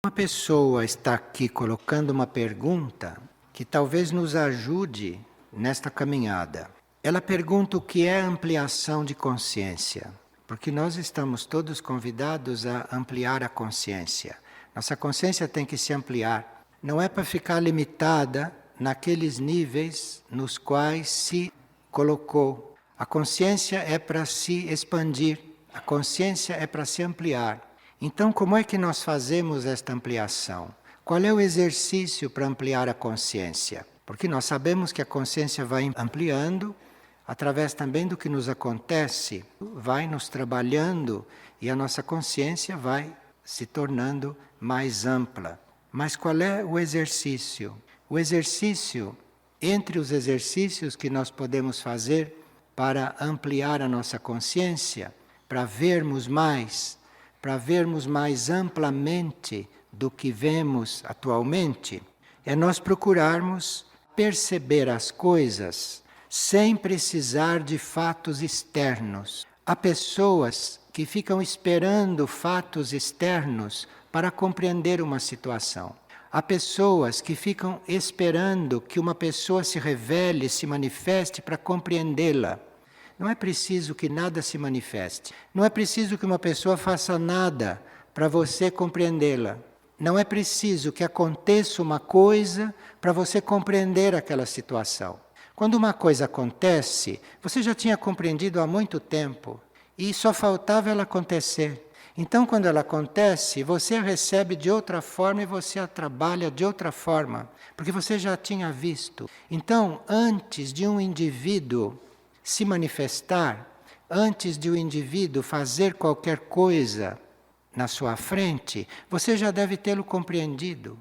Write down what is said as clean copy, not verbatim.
Uma pessoa está aqui colocando uma pergunta que talvez nos ajude nesta caminhada. Ela pergunta o que é ampliação de consciência, porque nós estamos todos convidados a ampliar a consciência. Nossa consciência tem que se ampliar. Não é para ficar limitada naqueles níveis nos quais se colocou. A consciência é para se expandir, a consciência é para se ampliar. Então, como é que nós fazemos esta ampliação? Qual é o exercício para ampliar a consciência? Porque nós sabemos que a consciência vai ampliando, através também do que nos acontece, vai nos trabalhando e a nossa consciência vai se tornando mais ampla. Mas qual é o exercício? O exercício, entre os exercícios que nós podemos fazer para ampliar a nossa consciência, para vermos mais amplamente do que vemos atualmente, é nós procurarmos perceber as coisas sem precisar de fatos externos. Há pessoas que ficam esperando fatos externos para compreender uma situação. Há pessoas que ficam esperando que uma pessoa se revele, se manifeste para compreendê-la. Não é preciso que nada se manifeste. Não é preciso que uma pessoa faça nada para você compreendê-la. Não é preciso que aconteça uma coisa para você compreender aquela situação. Quando uma coisa acontece, você já tinha compreendido há muito tempo e só faltava ela acontecer. Então, quando ela acontece, você a recebe de outra forma e você a trabalha de outra forma, porque você já tinha visto. Então, antes de um indivíduo se manifestar, antes de o indivíduo fazer qualquer coisa na sua frente, você já deve tê-lo compreendido.